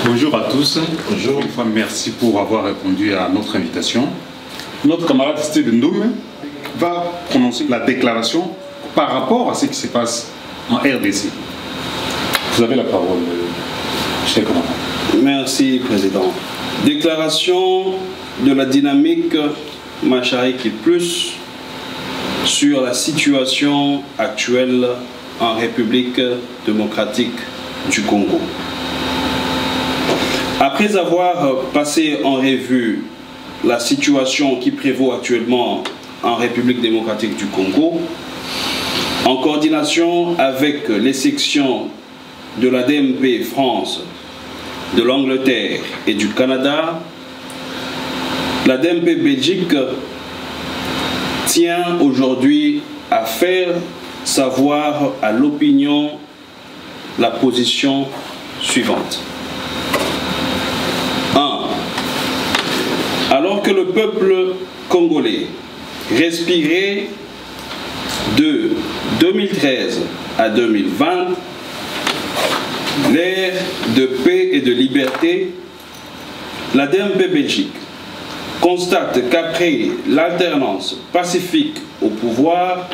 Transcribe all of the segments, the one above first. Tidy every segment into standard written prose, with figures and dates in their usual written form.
Bonjour à tous. Bonjour. Une fois, merci pour avoir répondu à notre invitation. Notre camarade Steve Ndoum va prononcer la déclaration par rapport à ce qui se passe en RDC. Vous avez la parole, cher camarade. Merci, Président. Déclaration de la dynamique Machariki Plus sur la situation actuelle en République démocratique du Congo. Après avoir passé en revue la situation qui prévaut actuellement en République démocratique du Congo, en coordination avec les sections de la DMP France, de l'Angleterre et du Canada, la DMP Belgique tient aujourd'hui à faire savoir à l'opinion la position suivante. 1. Alors que le peuple congolais respirait de 2013 à 2020 l'ère de paix et de liberté, la DMP Belgique constate qu'après l'alternance pacifique au pouvoir,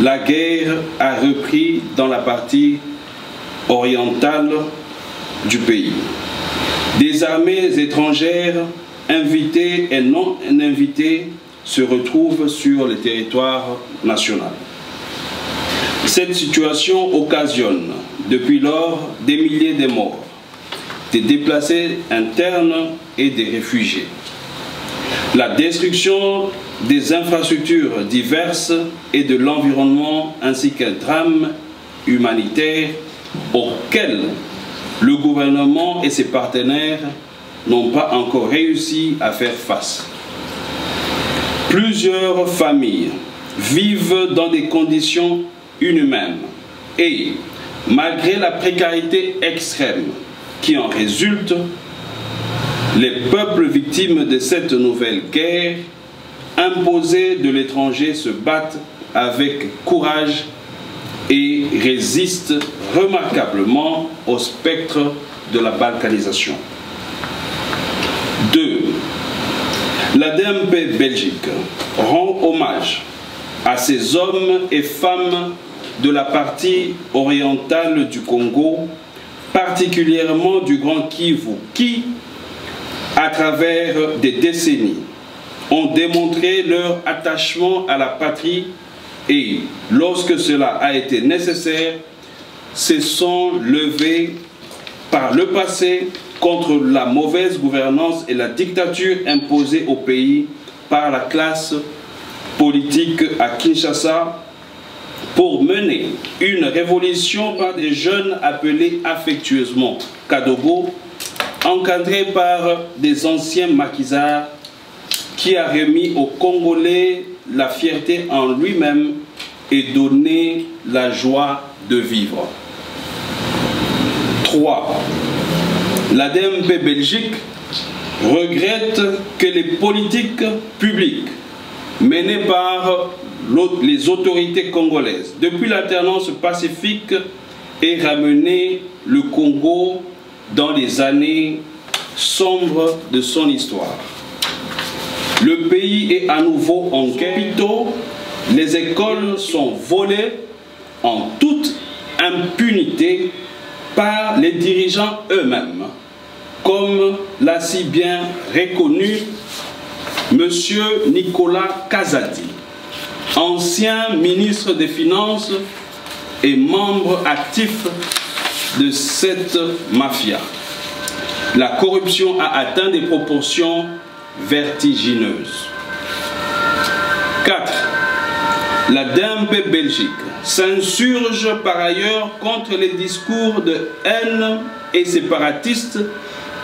la guerre a repris dans la partie orientale du pays. Des armées étrangères, invitées et non invitées, se retrouvent sur le territoire national. Cette situation occasionne depuis lors des milliers de morts, des déplacés internes et des réfugiés. La destruction des infrastructures diverses et de l'environnement ainsi qu'un drame humanitaire auquel le gouvernement et ses partenaires n'ont pas encore réussi à faire face. Plusieurs familles vivent dans des conditions inhumaines et, malgré la précarité extrême qui en résulte, les peuples victimes de cette nouvelle guerre imposée de l'étranger se battent avec courage et résistent remarquablement au spectre de la balkanisation. 2. La DMP Belgique rend hommage à ces hommes et femmes de la partie orientale du Congo, particulièrement du Grand Kivu, qui, à travers des décennies, ont démontré leur attachement à la patrie et, lorsque cela a été nécessaire, se sont levés par le passé contre la mauvaise gouvernance et la dictature imposée au pays par la classe politique à Kinshasa pour mener une révolution par des jeunes appelés affectueusement Kadogo, encadrés par des anciens maquisards, qui a remis aux Congolais la fierté en lui-même et donné la joie de vivre. 3. La DMP Belgique regrette que les politiques publiques menées par les autorités congolaises depuis l'alternance pacifique aient ramené le Congo dans les années sombres de son histoire. Le pays est à nouveau en guerre. Les écoles sont volées en toute impunité par les dirigeants eux-mêmes, comme l'a si bien reconnu M. Nicolas Kazadi, ancien ministre des Finances et membre actif de cette mafia. La corruption a atteint des proportions vertigineuses. 4. La DMP Belgique s'insurge par ailleurs contre les discours de haine et séparatistes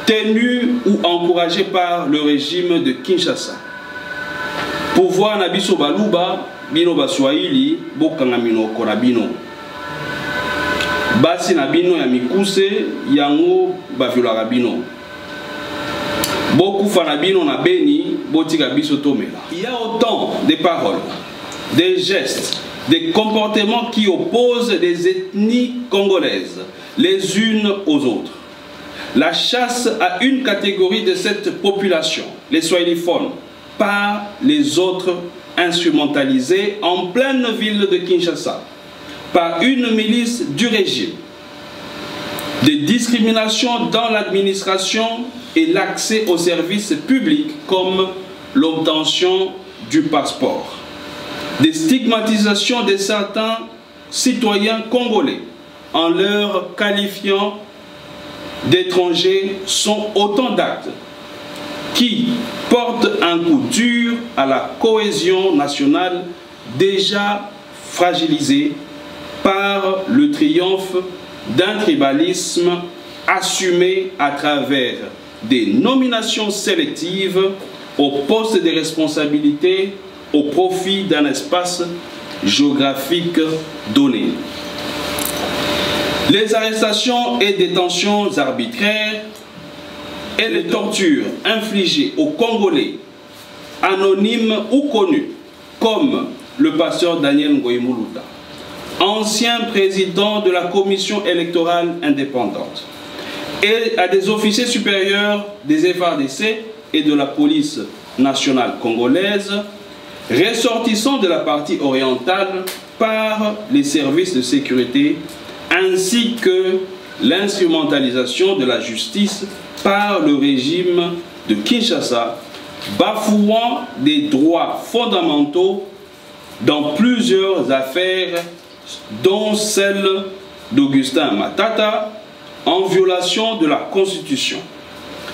tenus ou encouragés par le régime de Kinshasa. Pouvoir na biso baluba, bino baswahili, bokanga minoko na bino. Basi na bino ya mikuse, yango baviolaka bino. Beaucoup fanabino na beni, botika biso tomela. Il y a autant de paroles, des gestes, des comportements qui opposent les ethnies congolaises les unes aux autres. la chasse à une catégorie de cette population, les swahiliphones, par les autres instrumentalisés en pleine ville de Kinshasa, par une milice du régime, des discriminations dans l'administration et l'accès aux services publics comme l'obtention du passeport, des stigmatisations de certains citoyens congolais en leur qualifiant d'étrangers sont autant d'actes qui portent un coup dur à la cohésion nationale déjà fragilisée par le triomphe d'un tribalisme assumé à travers des nominations sélectives aux postes de responsabilité au profit d'un espace géographique donné. Les arrestations et détentions arbitraires et les tortures infligées aux Congolais, anonymes ou connus, comme le pasteur Daniel Ngoïmouluta, ancien président de la commission électorale indépendante, et à des officiers supérieurs des FARDC et de la police nationale congolaise, ressortissant de la partie orientale par les services de sécurité, ainsi que l'instrumentalisation de la justice par le régime de Kinshasa, bafouant des droits fondamentaux dans plusieurs affaires, dont celle d'Augustin Matata, en violation de la Constitution,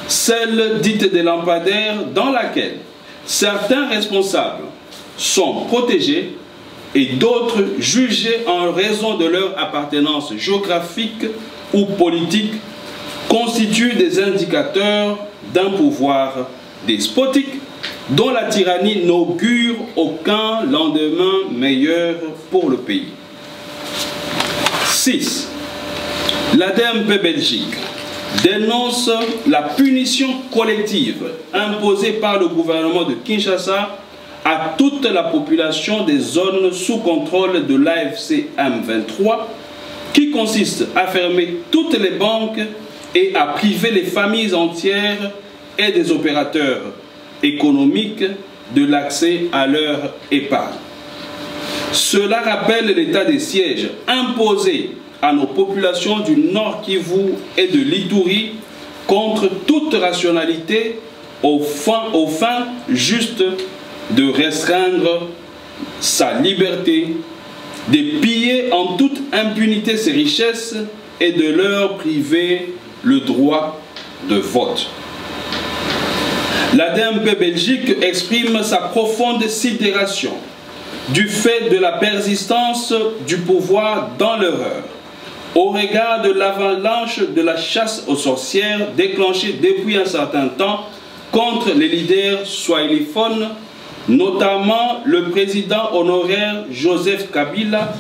celle dite des lampadaires, dans laquelle certains responsables sont protégés et d'autres jugés en raison de leur appartenance géographique ou politique, constituent des indicateurs d'un pouvoir despotique dont la tyrannie n'augure aucun lendemain meilleur pour le pays. 6. L'ADMP Belgique dénonce la punition collective imposée par le gouvernement de Kinshasa à toute la population des zones sous contrôle de l'AFC M23, qui consiste à fermer toutes les banques et à priver les familles entières et des opérateurs économiques de l'accès à leur épargne. Cela rappelle l'état de siège imposé à nos populations du Nord Kivu et de l'Ituri contre toute rationalité au fin juste de restreindre sa liberté, de piller en toute impunité ses richesses et de leur priver le droit de vote. L'ADMP Belgique exprime sa profonde sidération du fait de la persistance du pouvoir dans l'erreur, au regard de l'avalanche de la chasse aux sorcières déclenchée depuis un certain temps contre les leaders swahiliphones, notamment le président honoraire Joseph Kabila,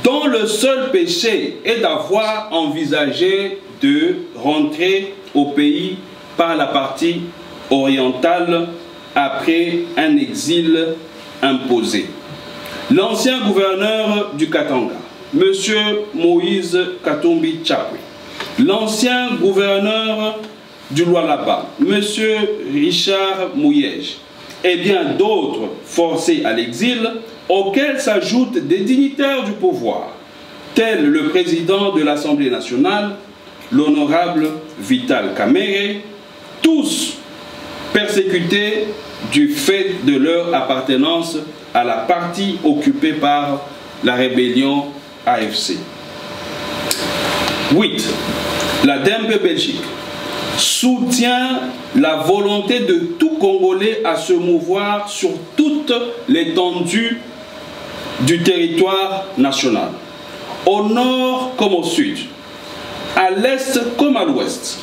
dont le seul péché est d'avoir envisagé de rentrer au pays par la partie orientale après un exil imposé. L'ancien gouverneur du Katanga, M. Moïse Katumbi Chapwe, l'ancien gouverneur du Lualaba, M. Richard Mouyej, et bien d'autres forcés à l'exil, auxquels s'ajoutent des dignitaires du pouvoir, tels le président de l'Assemblée nationale, l'honorable Vital Kamerhe, tous persécutés du fait de leur appartenance à la partie occupée par la rébellion AFC. 8. La DMP Belgique soutient la volonté de tout Congolais à se mouvoir sur toute l'étendue du territoire national, au nord comme au sud, à l'est comme à l'ouest,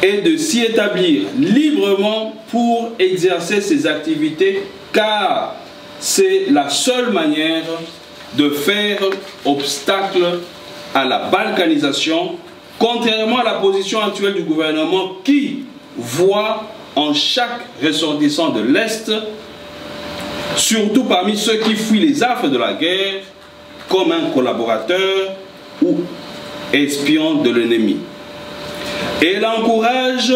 et de s'y établir librement pour exercer ses activités, car c'est la seule manière de faire obstacle à la balkanisation, contrairement à la position actuelle du gouvernement qui voit en chaque ressortissant de l'Est, surtout parmi ceux qui fuient les affres de la guerre, comme un collaborateur ou espion de l'ennemi. Et elle encourage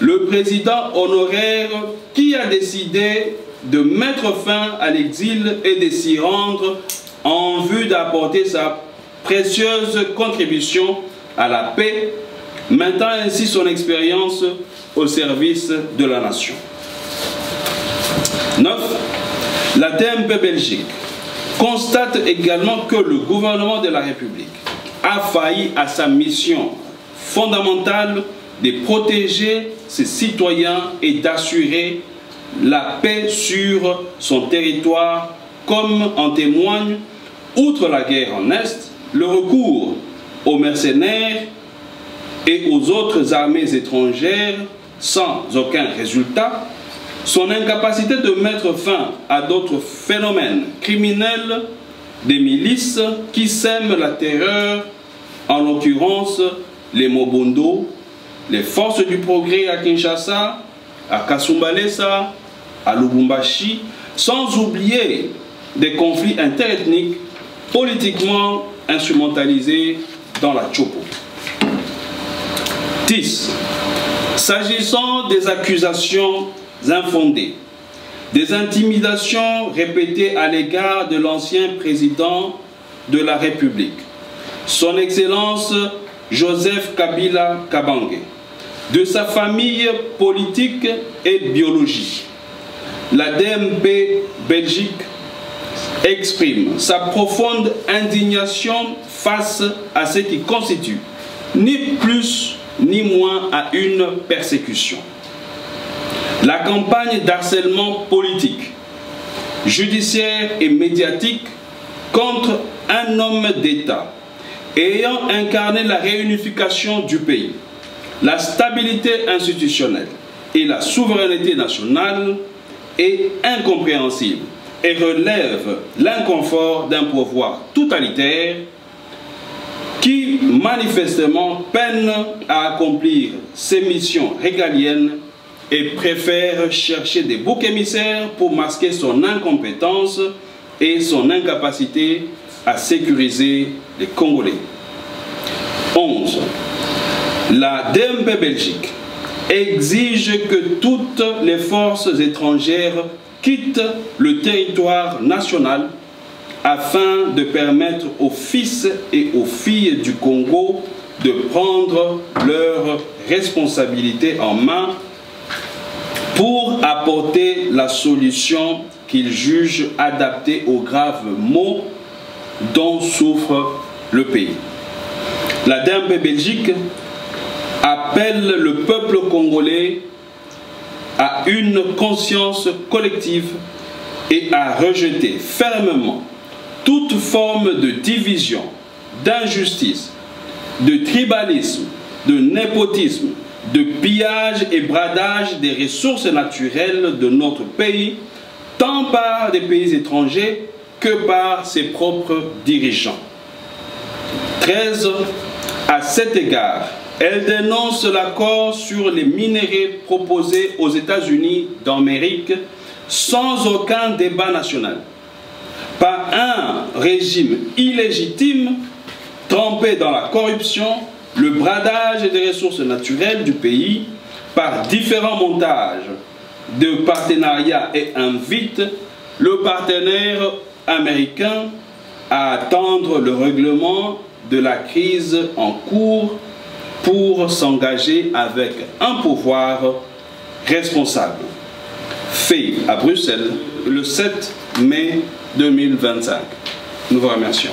le président honoraire qui a décidé de mettre fin à l'exil et de s'y rendre en vue d'apporter sa précieuse contribution à la paix, mettant ainsi son expérience au service de la nation. 9. La DMP Belgique constate également que le gouvernement de la République a failli à sa mission fondamentale de protéger ses citoyens et d'assurer la paix sur son territoire, comme en témoigne, outre la guerre en Est, le recours aux mercenaires et aux autres armées étrangères sans aucun résultat, son incapacité de mettre fin à d'autres phénomènes criminels des milices qui sèment la terreur, en l'occurrence les Mobondo, les forces du progrès à Kinshasa, à Kasumbalesa, à Lubumbashi, sans oublier des conflits interethniques politiquement instrumentalisés dans la Tchopo. 10. S'agissant des accusations infondées, des intimidations répétées à l'égard de l'ancien président de la République, son Excellence Joseph Kabila Kabange, de sa famille politique et biologique, la DMP Belgique exprime sa profonde indignation face à ce qui constitue ni plus ni moins à une persécution. La campagne d'harcèlement politique, judiciaire et médiatique contre un homme d'État ayant incarné la réunification du pays, la stabilité institutionnelle et la souveraineté nationale est incompréhensible et relève l'inconfort d'un pouvoir totalitaire qui manifestement peine à accomplir ses missions régaliennes et préfère chercher des boucs émissaires pour masquer son incompétence et son incapacité à sécuriser les Congolais. 11. La DMP Belgique exige que toutes les forces étrangères quittent le territoire national afin de permettre aux fils et aux filles du Congo de prendre leurs responsabilités en main pour apporter la solution qu'ils jugent adaptée aux graves maux dont souffre le pays. La DMP Belgique appelle le peuple congolais à une conscience collective et à rejeter fermement toute forme de division, d'injustice, de tribalisme, de népotisme, de pillage et bradage des ressources naturelles de notre pays, tant par des pays étrangers que par ses propres dirigeants. 13. À cet égard, elle dénonce l'accord sur les minéraux proposés aux États-Unis d'Amérique sans aucun débat national, par un régime illégitime trempé dans la corruption, le bradage des ressources naturelles du pays, par différents montages de partenariats, et invite le partenaire américain à attendre le règlement de la crise en cours pour s'engager avec un pouvoir responsable. Fait à Bruxelles le 7 mai 2025. Nous vous remercions.